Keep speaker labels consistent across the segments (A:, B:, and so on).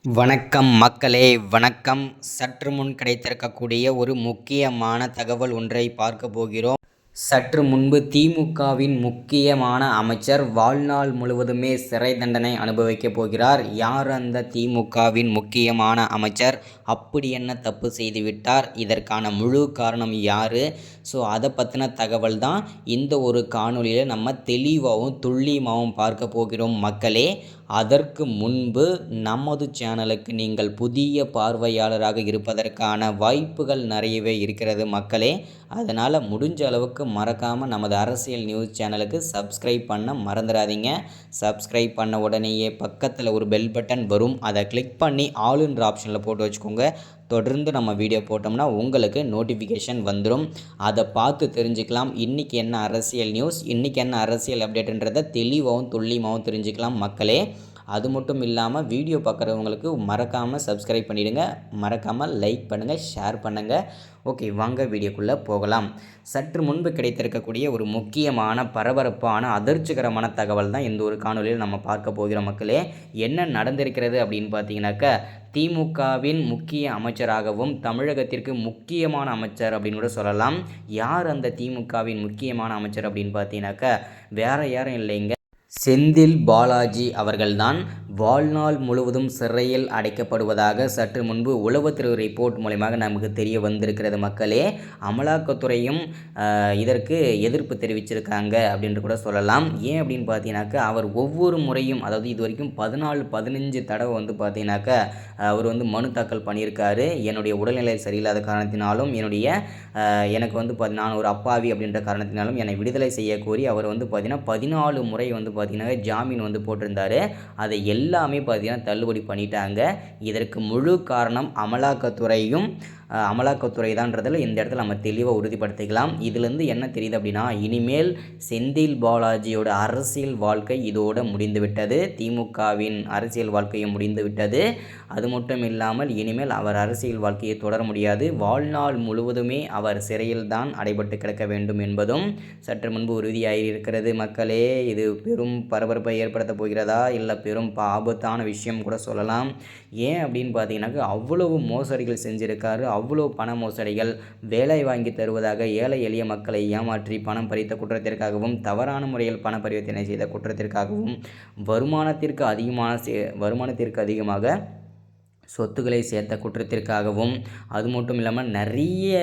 A: வணக்கம் மக்களே, வணக்கம். சற்று முன் கிடைத்திருக்கக்கூடிய ஒரு முக்கியமான தகவல் ஒன்றை பார்க்க போகிறோம். சற்று முன்பு திமுகவின் முக்கியமான அமைச்சர் வாழ்நாள் முழுவதுமே சிறை தண்டனை அனுபவிக்கப் போகிறார். யார் அந்த திமுகவின் முக்கியமான அமைச்சர்? அப்படி என்ன தப்பு செய்துவிட்டார்? இதற்கான முழு காரணம் யார்? ஸோ அதை பற்றின தகவல் தான் இந்த ஒரு காணொலியில் நம்ம தெளிவாகவும் துல்லியமாகவும் பார்க்க போகிறோம் மக்களே. அதற்கு முன்பு நமது சேனலுக்கு நீங்கள் புதிய பார்வையாளராக இருப்பதற்கான வாய்ப்புகள் நிறையவே இருக்கிறது மக்களே. அதனால் முடிஞ்ச அளவுக்கு மறக்காமல் நமது அரசியல் நியூஸ் சேனலுக்கு சப்ஸ்கிரைப் பண்ண மறந்துடாதீங்க. சப்ஸ்கிரைப் பண்ண உடனேயே பக்கத்தில் ஒரு பெல் பட்டன் வரும், அதை கிளிக் பண்ணி ஆளுன்ற ஆப்ஷனில் போட்டு வச்சுக்கோங்க. தொடர்ந்து நம்ம வீடியோ போட்டோம்னா உங்களுக்கு நோட்டிஃபிகேஷன் வந்துடும். அதை பார்த்து தெரிஞ்சுக்கலாம் இன்றைக்கி என்ன அரசியல் நியூஸ், இன்றைக்கி என்ன அரசியல் அப்டேட்டுன்றதை தெளிவாகவும் துல்லியமாகவும் தெரிஞ்சுக்கலாம் மக்களே. அது மட்டும் இல்லாமல் வீடியோ பார்க்குறவங்களுக்கு மறக்காமல் சப்ஸ்கிரைப் பண்ணிவிடுங்க, மறக்காமல் லைக் பண்ணுங்கள், ஷேர் பண்ணுங்கள். ஓகே, வாங்க வீடியோக்குள்ளே போகலாம். சற்று முன்பு கிடைத்திருக்கக்கூடிய ஒரு முக்கியமான பரபரப்பான அதிர்ச்சிகரமான தகவல் தான் இந்த ஒரு காணொலியில் நம்ம பார்க்க போகிறோம் மக்களே. என்ன நடந்திருக்கிறது அப்படின்னு பார்த்தீங்கன்னாக்கா, திமுகவின் முக்கிய அமைச்சராகவும் தமிழகத்திற்கு முக்கியமான அமைச்சர் அப்படின்னு கூட சொல்லலாம். யார் அந்த திமுகவின் முக்கியமான அமைச்சர் அப்படின்னு பார்த்தீங்கன்னாக்கா, வேறு யாரும் இல்லைங்க, செந்தில் பாலாஜி அவர்கள்தான் வாழ்நாள் முழுவதும் சிறையில் அடைக்கப்படுவதாக சற்று முன்பு உளவுத்துறை ரிப்போர்ட் மூலமாக நமக்கு தெரிய வந்திருக்கிறது மக்களே. அமலாக்கத்துறையும் இதற்கு எதிர்ப்பு தெரிவிச்சிருக்காங்க அப்படின்ட்டு கூட சொல்லலாம். ஏன் அப்படின்னு பார்த்தீங்கன்னாக்கா, அவர் ஒவ்வொரு முறையும், அதாவது இது வரைக்கும் 14-15 தடவை வந்து பார்த்தீங்கன்னாக்கா அவர் வந்து மனு தாக்கல் பண்ணியிருக்காரு. என்னுடைய உடல்நிலை சரியில்லாத காரணத்தினாலும், எனக்கு வந்து நான் ஒரு அப்பாவி அப்படின்ற காரணத்தினாலும் என்னை விடுதலை செய்ய கோரி அவர் வந்து பார்த்தீங்கன்னா 14 முறை வந்து பார்த்தீங்கன்னா ஜாமீன் வந்து போட்டிருந்தார். அதை எல்லாமே பார்த்தீங்கன்னா தள்ளுபடி பண்ணிட்டாங்க. இதற்கு முழு காரணம் அமலாக்கத்துறை தான்றதில் இந்த இடத்துல நம்ம தெளிவாக உறுதிப்படுத்திக்கலாம். இதுலேருந்து என்ன தெரியுது அப்படின்னா, இனிமேல் செந்தில் பாலாஜியோட அரசியல் வாழ்க்கை இதோடு முடிந்துவிட்டது. திமுகவின் அரசியல் வாழ்க்கையும் முடிந்துவிட்டது. அது மட்டும் இல்லாமல் இனிமேல் அவர் அரசியல் வாழ்க்கையை தொடர முடியாது. வாழ்நாள் முழுவதுமே அவர் சிறையில் தான் அடைபட்டு கிடக்க வேண்டும் என்பதும் சற்று முன்பு உறுதியாகியிருக்கிறது மக்களே. இது பெரும் பரபரப்பை ஏற்படுத்த போகிறதா, இல்லை பெரும் ஆபத்தான விஷயம் கூட சொல்லலாம். ஏன் அப்படின்னு பார்த்தீங்கன்னாக்கா, அவ்வளவு மோசடிகள் செஞ்சுருக்காரு. அவ்வளோ பண மோசடிகள், வேலை வாங்கி தருவதாக ஏழை எளிய மக்களை ஏமாற்றி பணம் பறித்த குற்றத்திற்காகவும், தவறான முறையில் பண பரிவர்த்தனை செய்த குற்றத்திற்காகவும், வருமானத்திற்கு அதிகமாக சொத்துக்களை சேர்த்த குற்றத்திற்காகவும், அது மட்டும் இல்லாமல் நிறைய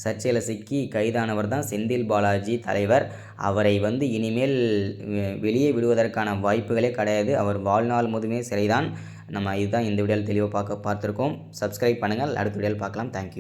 A: சர்ச்சையில் சிக்கி கைதானவர் தான் செந்தில் பாலாஜி தலைவர். அவரை வந்து இனிமேல் வெளியே விடுவதற்கான வாய்ப்புகளே கிடையாது. அவர் வாழ்நாள் முழுவதுமே சிறைதான். நம்ம இதுதான் இந்த வீடியோவில் தெளிவாக பார்த்துருக்கோம். சப்ஸ்கிரைப் பண்ணுங்கள். அடுத்த வீடியோவில் பார்க்கலாம். தேங்க்யூ.